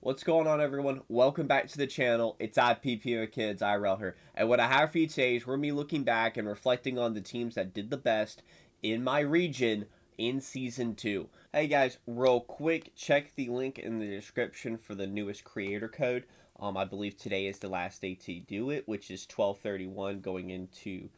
What's going on, everyone? Welcome back to the channel. It's PPO Kids, IRL here. And what I have for you today is we're going to be looking back and reflecting on the teams that did the best in my region in Season 2. Hey guys, real quick, check the link in the description for the newest creator code. I believe today is the last day to do it, which is 12/31 going into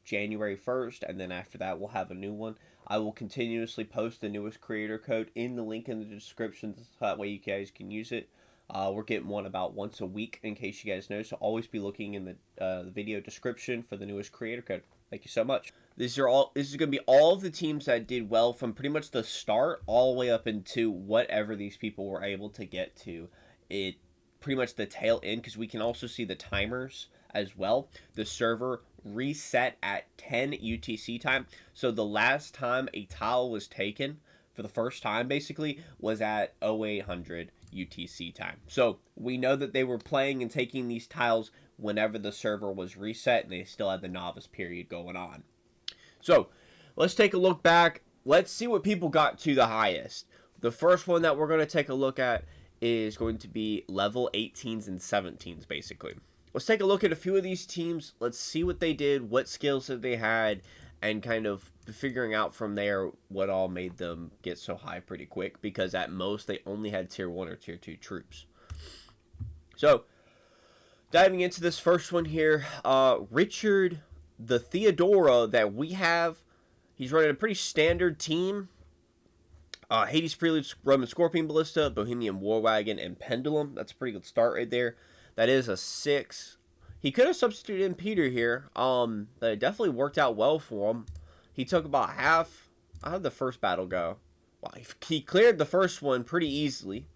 January 1st, and then after that we'll have a new one. I will continuously post the newest creator code in the link in the description, so that way you guys can use it. We're getting one about once a week, in case you guys know, so always be looking in the video description for the newest creator code. Thank you so much. This is going to be all of the teams that did well from pretty much the start all the way up into whatever these people were able to get to. It pretty much the tail end, because we can also see the timers as well. The server reset at 10 UTC time. So the last time a tile was taken for the first time basically was at 0800 UTC time. So we know that they were playing and taking these tiles whenever the server was reset, and they still had the novice period going on. So let's take a look back. Let's see what people got to the highest. The first one that we're going to take a look at is going to be level 18s and 17s basically. Let's take a look at a few of these teams. Let's see what they did, what skills that they had, and kind of figuring out from there what all made them get so high pretty quick, because at most they only had tier 1 or tier 2 troops. So, diving into this first one here, Richard, the Theodora that we have, he's running a pretty standard team. Hades Prelude, Roman Scorpion Ballista, Bohemian War Wagon, and Pendulum. That's a pretty good start right there. That is a 6. He could have substituted in Peter here. But it definitely worked out well for him. He took about half. How did the first battle go? Well, he cleared the first one pretty easily.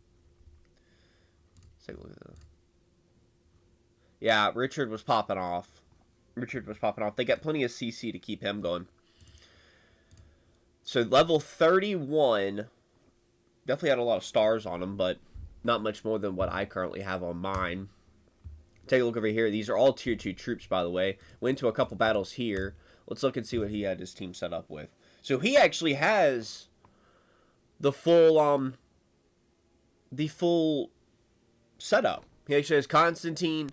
Let's take a look at that. Yeah, Richard was popping off. They got plenty of CC to keep him going. So level 31 definitely had a lot of stars on him, but not much more than what I currently have on mine. Take a look over here. These are all tier 2 troops, by the way. Went to a couple battles here. Let's look and see what he had his team set up with. So he actually has the full setup. He actually has Constantine,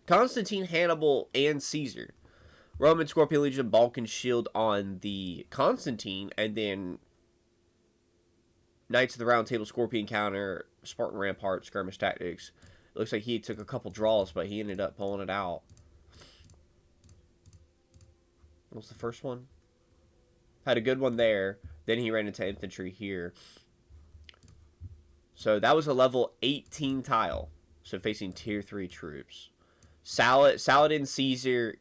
Hannibal, and Caesar. Roman Scorpion Legion, Balkan Shield on the Constantine, and then Knights of the Round Table, Scorpion Counter, Spartan Rampart, Skirmish Tactics. It looks like he took a couple draws, but he ended up pulling it out. What was the first one? Had a good one there. Then he ran into infantry here. So that was a level 18 tile. So facing tier 3 troops. Saladin Caesar,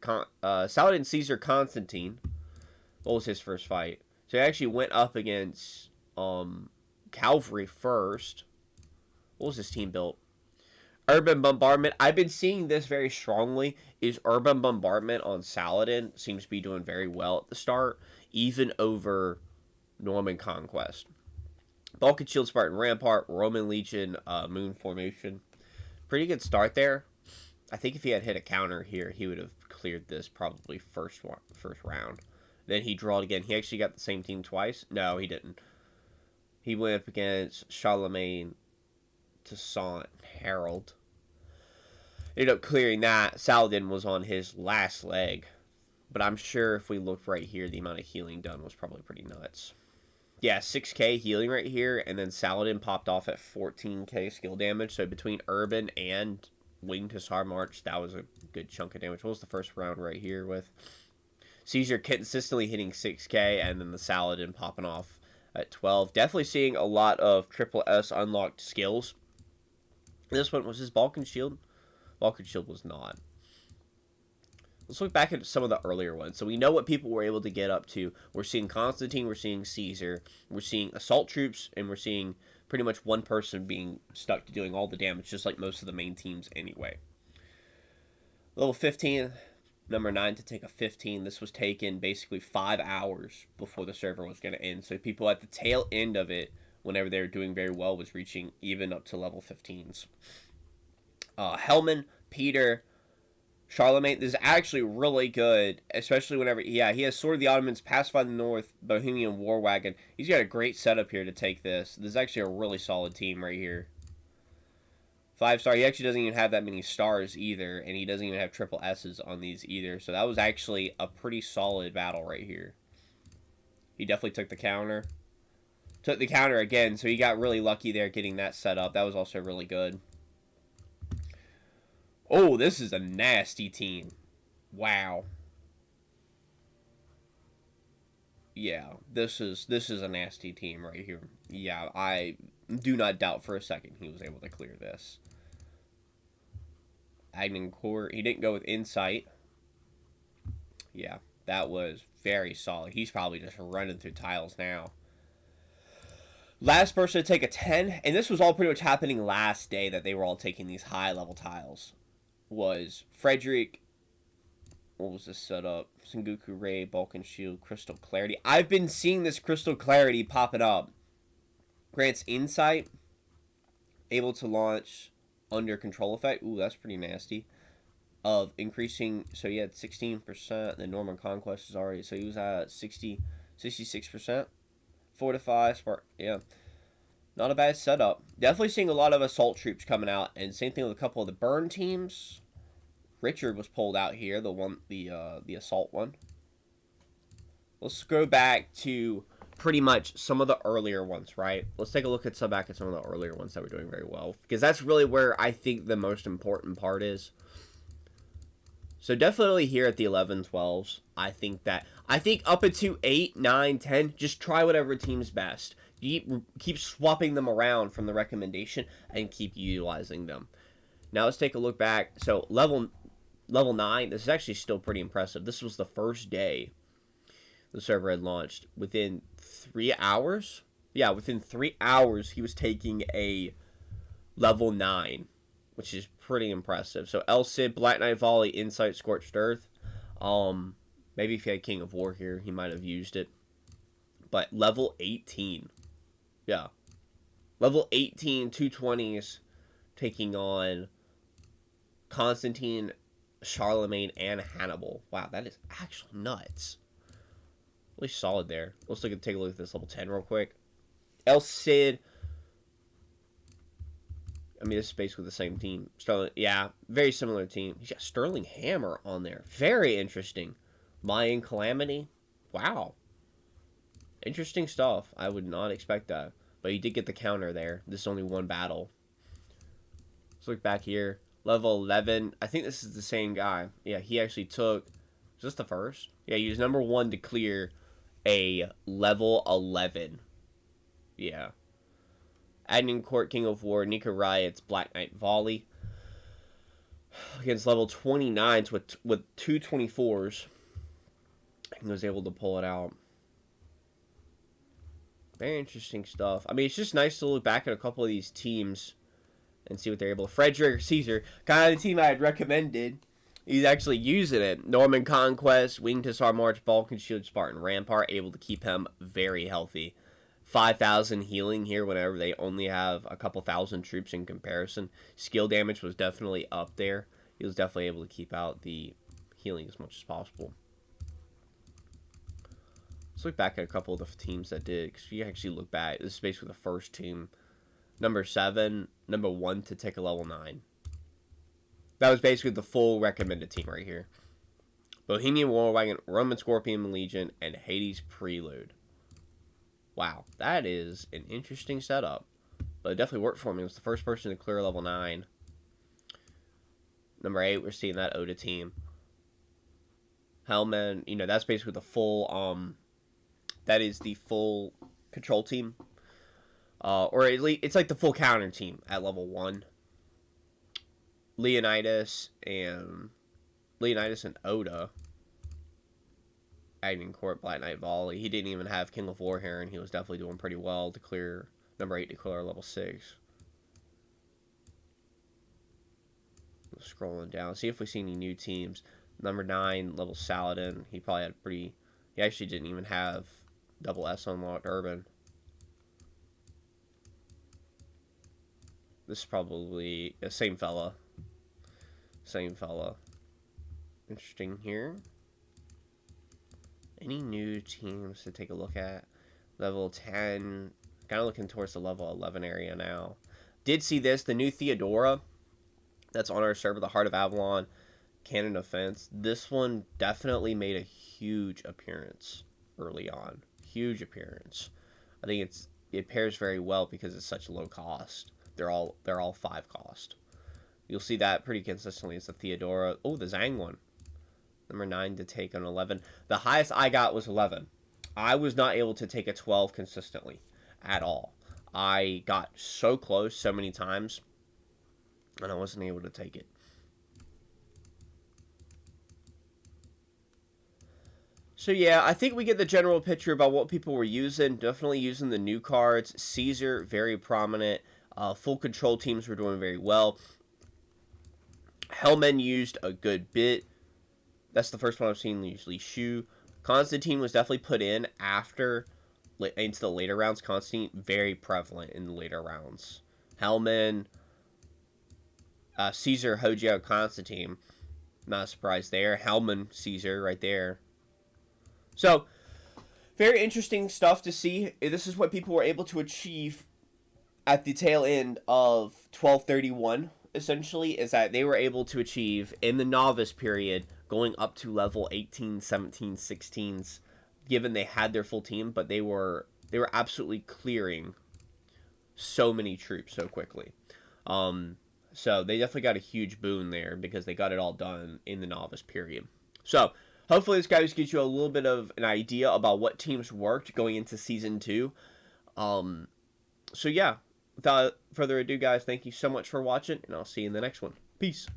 Constantine. What was his first fight? So he actually went up against Cavalry first. What was his team built? Urban Bombardment. I've been seeing this very strongly. Is Urban Bombardment on Saladin seems to be doing very well at the start, even over Norman Conquest. Balkan Shield, Spartan Rampart, Roman Legion, Moon Formation. Pretty good start there. I think if he had hit a counter here, he would have cleared this probably first round. Then he drawed again. He actually got the same team twice. No, he didn't. He went up against Charlemagne, Toussaint, Harold. Ended up clearing that. Saladin was on his last leg. But I'm sure if we look right here, the amount of healing done was probably pretty nuts. Yeah, 6k healing right here. And then Saladin popped off at 14k skill damage. So between Urban and Winged Hussar March, that was a good chunk of damage. What was the first round right here with? Caesar consistently hitting 6k. And then the Saladin popping off at 12. Definitely seeing a lot of triple S unlocked skills. This one was his Balkan Shield. Balkan Shield was not. Let's look back at some of the earlier ones. So we know what people were able to get up to. We're seeing Constantine, we're seeing Caesar, we're seeing assault troops, and we're seeing pretty much one person being stuck to doing all the damage, just like most of the main teams anyway. Level 15, number 9 to take a 15. This was taken basically 5 hours before the server was going to end. So people at the tail end of it, whenever they were doing very well, was reaching even up to level 15s. Helman, Peter, Charlemagne. This is actually really good, especially whenever, yeah, he has Sword of the Ottomans, Pacify the North, Bohemian War Wagon. He's got a great setup here to take this. This is actually a really solid team right here. 5-star. He actually doesn't even have that many stars either, and he doesn't even have triple S's on these either. So that was actually a pretty solid battle right here. He definitely took the counter. Took the counter again, so he got really lucky there getting that set up. That was also really good. Oh, this is a nasty team. Wow. Yeah, this is a nasty team right here. Yeah, I do not doubt for a second he was able to clear this. Court, he didn't go with insight. Yeah, that was very solid. He's probably just running through tiles now. Last person to take a 10, and this was all pretty much happening last day that they were all taking these high-level tiles, was Frederick. What was this setup? Sengoku Ray, Balkan Shield, Crystal Clarity. I've been seeing this Crystal Clarity popping up. Grants Insight. Able to launch under control effect. Ooh, that's pretty nasty. Of increasing, so he had 16%. The Norman Conquest is already, so he was at 66%. Fortify, Spark, yeah. Not a bad setup. Definitely seeing a lot of assault troops coming out, and same thing with a couple of the burn teams. Richard was pulled out here, the assault one. Let's go back to pretty much some of the earlier ones, right? Let's take a look at some of the earlier ones that were doing very well, because that's really where I think the most important part is. So definitely here at the 11, 12s, I think up into 8, 9, 10, just try whatever team's best. Keep swapping them around from the recommendation and keep utilizing them. Now let's take a look back. So level 9, this is actually still pretty impressive. This was the first day the server had launched. Within 3 hours? Yeah, within 3 hours, he was taking a level 9, which is pretty impressive. So El Cid, Black Knight Volley, Insight, Scorched Earth. Maybe if he had King of War here, he might have used it. But level 18. Yeah. Level 18, 220s, taking on Constantine, Charlemagne, and Hannibal. Wow, that is actually nuts. Really solid there. Let's take a look at this level 10 real quick. El Cid. I mean, this is basically the same team. Sterling, yeah, very similar team. He's got Sterling Hammer on there. Very interesting. Mayan Calamity. Wow. Interesting stuff. I would not expect that. But he did get the counter there. This is only one battle. Let's look back here. Level 11. I think this is the same guy. Yeah, he actually took... Is this the first? Yeah, he was number 1 to clear a level 11. Yeah. Adnan Court, King of War, Nika Riots, Black Knight Volley. Against level 29s with 224s. He was able to pull it out. Very interesting stuff. I mean, it's just nice to look back at a couple of these teams and see what they're able to. Frederick Caesar, kind of the team I had recommended. He's actually using it. Norman Conquest, Winged Hussar March, Balkan Shield, Spartan Rampart, able to keep him very healthy. 5,000 healing here whenever they only have a couple thousand troops in comparison. Skill damage was definitely up there. He was definitely able to keep out the healing as much as possible. Let's look back at a couple of the teams that did. Because if you actually look back, this is basically the first team. Number 7, number 1 to take a level 9. That was basically the full recommended team right here. Bohemian War Wagon, Roman Scorpion Legion, and Hades Prelude. Wow, that is an interesting setup. But it definitely worked for me. It was the first person to clear level 9. Number 8, we're seeing that Oda team. Helman, you know, that's basically the full, that is the full control team. Or at least, it's like the full counter team at level 1. Leonidas and Oda. Agnin Court, Black Knight Volley. He didn't even have King of War here, and he was definitely doing pretty well to clear number 8 to clear level 6. Scrolling down, see if we see any new teams. Number 9, level Saladin. He probably had pretty... He actually didn't even have double S unlocked. Urban. This is probably the same fella. Same fella. Interesting here. Any new teams to take a look at? Level 10. Kind of looking towards the level 11 area now. Did see this. The new Theodora. that's on our server, the Heart of Avalon Cannon Offense. This one definitely made a huge appearance early on. Huge appearance. I think it pairs very well because it's such low cost. They're all 5 cost. You'll see that pretty consistently. It's the Theodora. Oh, the Zhang one. Number 9 to take on 11. The highest I got was 11. I was not able to take a 12 consistently at all. I got so close so many times, and I wasn't able to take it. So yeah, I think we get the general picture about what people were using. Definitely using the new cards. Caesar, very prominent. Full control teams were doing very well. Helman used a good bit. That's the first one I've seen. Usually Shu. Constantine was definitely put in after into the later rounds. Constantine very prevalent in the later rounds. Helman, Caesar, Hojiao, Constantine. Not a surprise there. Helman, Caesar, right there. So, very interesting stuff to see. This is what people were able to achieve at the tail end of 1231, essentially, is that they were able to achieve, in the novice period, going up to level 18, 17, 16s, given they had their full team, but they were absolutely clearing so many troops so quickly. So they definitely got a huge boon there because they got it all done in the novice period. So hopefully this guys gives you a little bit of an idea about what teams worked going into Season 2. So yeah, without further ado, guys, thank you so much for watching, and I'll see you in the next one. Peace.